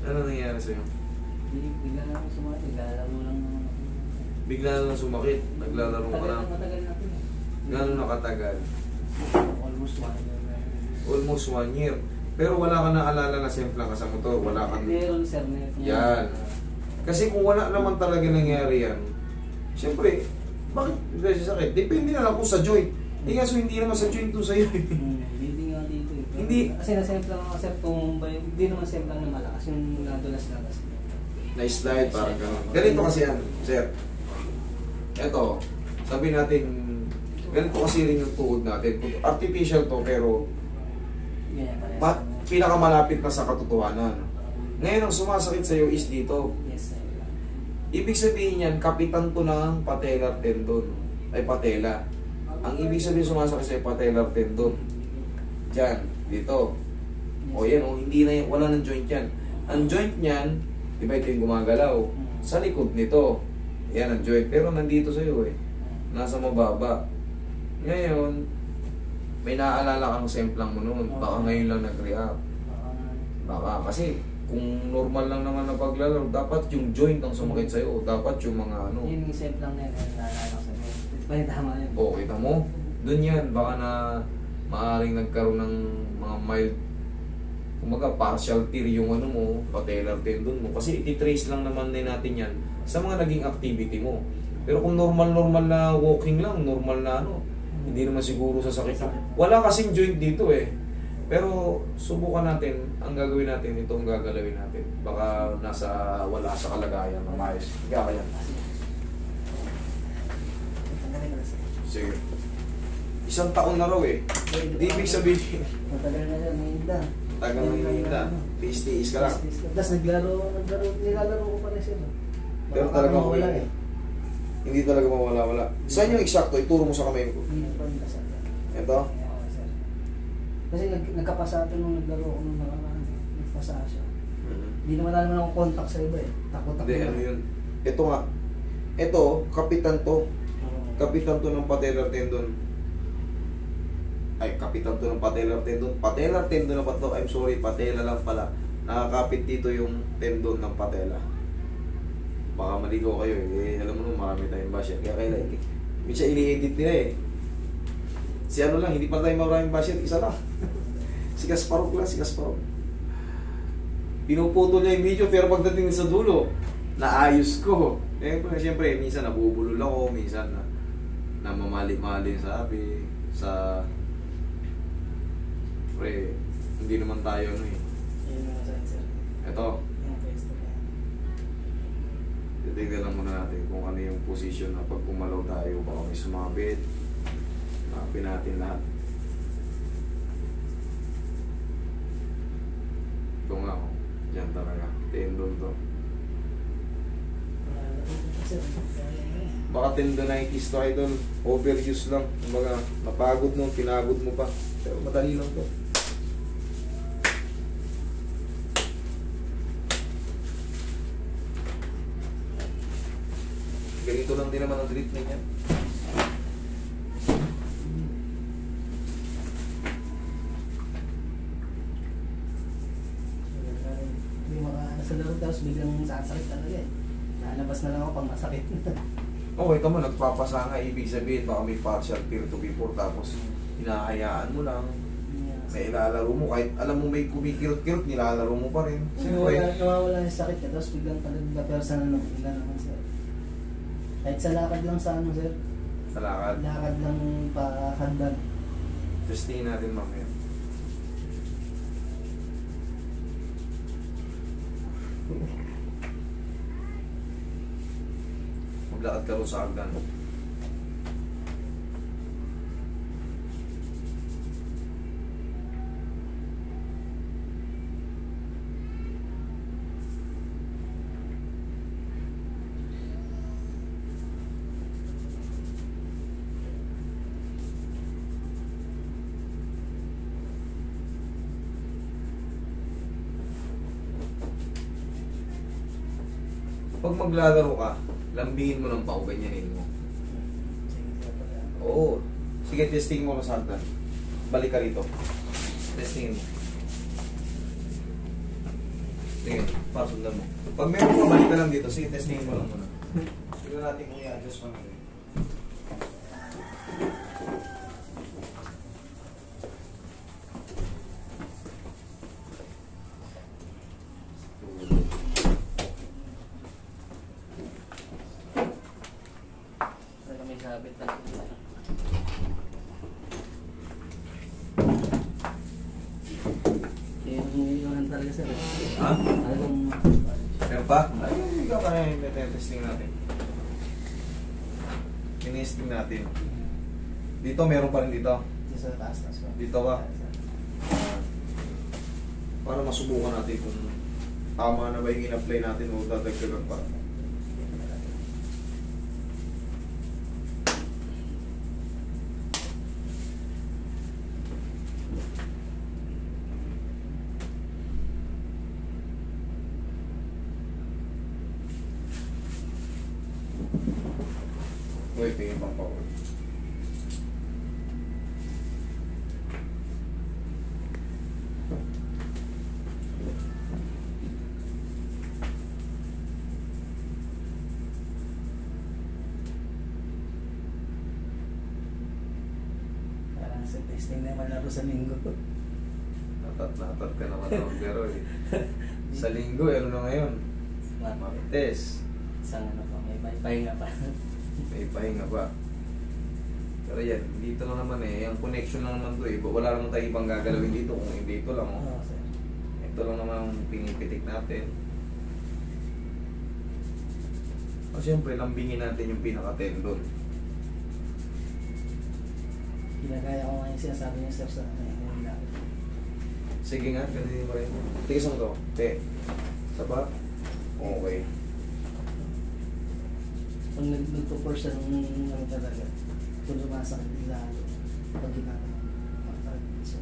Ano nangyari sa'yo? Bigla na ako sumakit, naglalaro lang. Bigla na lang sumakit, naglalaro ka lang. Matagal na ito. Gano'n nakatagal? Almost 1 year na. Almost 1 year. Pero wala ka naalala na sempla ka sa motor, wala kang... Meron sir, meron. Yan. Kasi kung wala naman talaga nangyari yan, siyempre, bakit kasi sakit? Depende na lang kung sa joint. Kaso hindi naman sa joint to sa'yo. Hindi nga dito eh. Hindi. Kasi nasempla nga sir, kung hindi naman sempla na malakas, yung nadulas-lagas. Na-slide, parang gano'n. Ganito kasi yan, sir. Eto, sabi natin, ganito kasi rin yung tuhod natin. Artificial to, pero pinakamalapit na sa katotohanan. Ngayon, ang sumasakit sa'yo is dito. Yes sir. Ibig sabihin yan, kapitan to ng patellar tendon. Ay, patella. Ang ibig sabihin sumasakit sa'yo, patellar tendon. Diyan, dito. O yan, o, hindi na yan, wala ng joint yan. Ang joint niyan, di ba ito yung gumagalaw? Sa likod nito. Yan ang joint. Pero nandito sa'yo eh. Nasa mababa. Ngayon, may naaalala kang semplang mo noon. Baka ngayon lang nag-react. Baka kasi kung normal lang naman na paglalaro, dapat yung joint ang sumakit sa'yo. Dapat yung mga ano. Yung semplang na yun, naalala ko sa'yo. Ito pa yung tama yun. O, kita mo? Doon yan. Baka na maaaring nagkaroon ng mga mild, kumaga partial tear yung ano mo, patellar tendon mo. Kasi iti-trace lang naman din natin yan sa mga naging activity mo. Pero kung normal na walking lang, normal na ano, hindi naman siguro sa sakit. Wala kasing joint dito eh. Pero subukan natin, ang gagawin natin, ito ang gagalawin natin. Baka wala sa kalagayan ng maayos. Kaya yan. Sige. 1 taon na raw eh. Di ibig sabihin. Matagal na siya, may hinda. Tagal na yung hinda. Tiis-tiis ka lang. Tapos nilalaro ko pa rin siya. Pero talaga mawala eh. Hindi talaga mawala-wala. Saan yung eksakto? Ituro mo sa kamay ko. Ito? Kasi nagkapasa ito nung naglaro ko nung nagpasa siya. Hindi naman akong contact sa iba eh. Takot-takot. Hindi, ano yun? Ito nga. Ito, kapitan to. Kapitan to ng patellar tendon. Ay, kapitan to ng patellar tendon. Patellar tendon na ba to? I'm sorry, patella lang pala. Nakakapit dito yung tendon ng patella. Baka maligo kayo eh. Alam mo nung marami tayong basher. Kaya kailan minsan ini-edit nila eh. Si ano lang, hindi pa tayo maraming basher. Isa lang. Si Kasparov lang, si Kasparov. Pinuputol niya yung video pero pagdating sa dulo, naayos ko. Eh, siyempre, minsan nabubulol ako. Minsan namamali-mali sabi. Pre, hindi naman tayo ano eh. Ito. Titignan lang muna natin kung ano yung position na pag pumalaw tayo, baka may sumabit. Hanapin natin lahat. Ito nga ako. Diyan talaga. Tendon to. Baka tendonitis to, idol. Overuse lang. Kumbaga, napagod mo, pinagod mo pa. Pero madali lang to. Ganito lang din naman ang treatment niya. Hindi sa laro tapos biglang sasakit talaga eh. Nalabas na lang ako pang masakit. Okay, tama, nagpapasa nga. Ibig sabihin, baka may partial tear to before tapos hinahayaan mo lang. May ilalaro mo. Kahit alam mo may kumikirot-kirot, nilalaro mo pa rin. Siyempre. Nawawala yung sakit ka tapos biglang talaga persa na bigla naman sir. Kahit sa lakad lang sa ano sir. Sa lakad. Lakad lang pa-hagdan. Testingin natin mamaya. Maglakad ka rin sa hagdan. Pag maglalaro ka, lambihin mo ng pao, ganyanin mo. Oo. Sige, testing mo sa hagdan. Balik ka rito. Testingin mo. Sige, pasundan mo. Pag meron ka, balik ka lang dito. Sige, testingin mo lang muna. Tignan natin kung i-adjust pa natin. May sabit na. Yung talaga sir. Ha? Talagang Meron pa? Ayun, ikaw ka na yung testing natin. Tinesting natin. Dito, meron pa rin dito. dito sa taas. Dito ba? Para masubukan natin kung tama na ba yung in-apply natin o dadagdagan pa. Wait, tingin pang power. Parang sa testing naman laro sa linggo. Natat ka naman naman pero eh. Sa linggo, ano na ngayon? Martes. Isang ano pa, may pahinga pa. May pahinga ba? Pero yan, dito lang naman eh. Yung connection lang naman to eh. Wala naman tayo ibang gagalawin dito kung hindi ito lang. Oh. Oo, sir. Ito lang naman ang pinipitik natin. O siyempre, lambingin natin yung pinaka-tendon. Ginagaya ko nga yung sinasabi niya sir sa yung lapit. Sige nga, ganun mo rin. Tigas mo to. Te. Saba. Okay. Kung nagpo-force ng ano talaga, kung lumasakit nila, pag ginagawa, makakakit siya.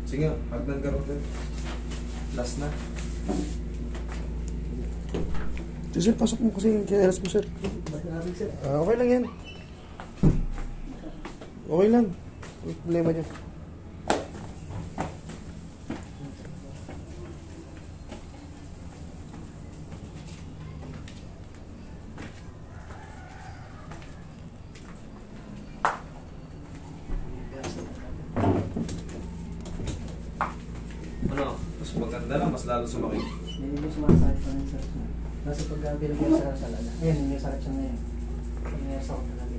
Sige, hagdan ka rin. Last na. Sir, pasok mo kasi yung chinelas mo, sir. Ba't namin sir? Okay lang yan. Okay lang. May problema niya. Ano? Mas maganda lang, mas lalo sumakit. Hindi mo sumasakit pa rin sir. Kasi pag pinag-iasa talaga, ayun, yung sakit siya ngayon. Pinag-iasa ko talaga.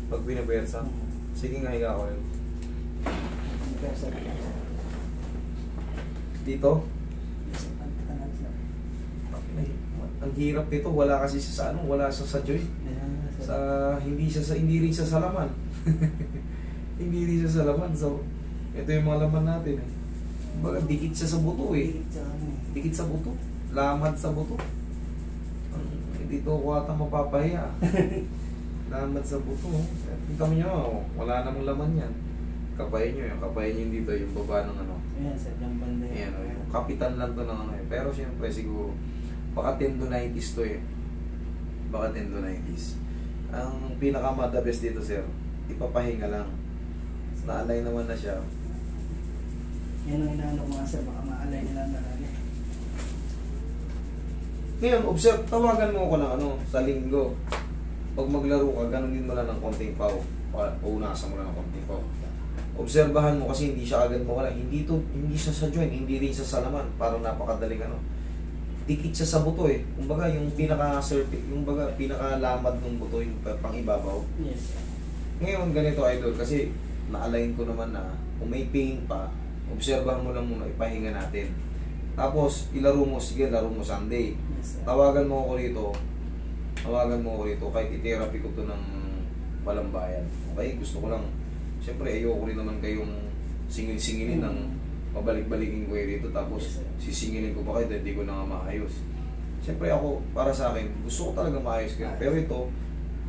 Pag binabersa, sige nga, higa ako yun. Pinag-iasa ko. Dito, Kasi pagkatanan sir. ang hirap nito, wala kasi siya sa ano, wala siya sa joint. Ayan, sir. Sa hindi rin siya sa laman. Hindi rin siya sa laman. So, ito yung mga laman natin eh. Baga, dikit siya sa buto eh. Dikit sa ano eh. Dikit sa buto. Lamad sa buto. Dito ako ata mapapahiya. Lamad sa buto. Tingnan nyo, wala namang laman yan. Kapayin nyo yung dito, yung baba ng ano. Ayan sir, yung banda Ayan, yung kapitan lang to ng ano eh. Pero siyempre siguro, baka tendonitis to eh. Baka tendonitis. Ang pinaka-the best dito sir, ipapahinga lang. Naalay naman na siya. Yan ang inaano ko nga sir, baka maalay nila talaga. Ngayon, observe, tawagan mo ako ng ano, sa linggo. Pag maglaro ka, ganun din mo lang ng konting paw. Paunasan mo lang ng konting paw. Obserbahan mo kasi hindi siya agad mawala. Hindi siya sa joint, hindi rin siya sa laman. Parang napakadaling ano. Dikit siya sa buto eh. Kumbaga yung pinaka-lamad ng buto, yung pang-ibabaw. Yes sir. Ngayon, ganito idol, kasi na-align ko naman na kung may pain pa, obserbahan mo lang muna, ipahinga natin. Tapos, ilaro mo, sige, laro mo Sunday. Yes sir. Tawagan mo ako rito, kahit i-therapy ko to ng walang bayad. Okay, gusto ko lang, siyempre ayoko rin naman kayong singil-singilin ng pabalik-balikin ko rito, tapos Yes, sir. sisingilin ko pa kayo dahil di ko na nga maayos. Siyempre ako, para sa akin, gusto ko talaga maayos kayo. Pero ito,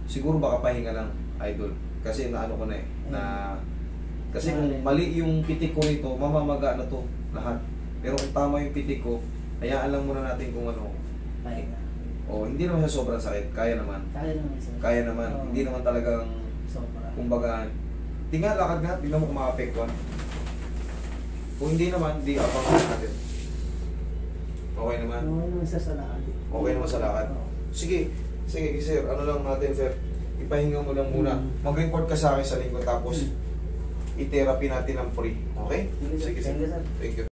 siguro baka pahinga lang, idol. Kasi naano ko na eh, kasi kung mali yung pitik ko rito, mamamaga na to lahat. Pero kung tama yung pitik ko, hayaan lang muna natin kung ano. Pahinga. O, hindi naman siya sobrang sakit. Kaya naman. Kaya naman sir. Kaya naman. Oo. Hindi naman talagang, Sobra. kumbaga, tingnan, lakad nga, tingnan mo kung makapektuhan. Kung hindi naman, di abang natin. Okay naman? Ano naman sa lakad. Okay naman sa lakad? Oo. Sige, sige sir, ano lang natin sir, ipahinga mo lang muna. Mag-report ka sa akin sa linggo tapos i-therapy natin ng free. Okay? Sige, sir. Sige, Thank you, sir. Thank you.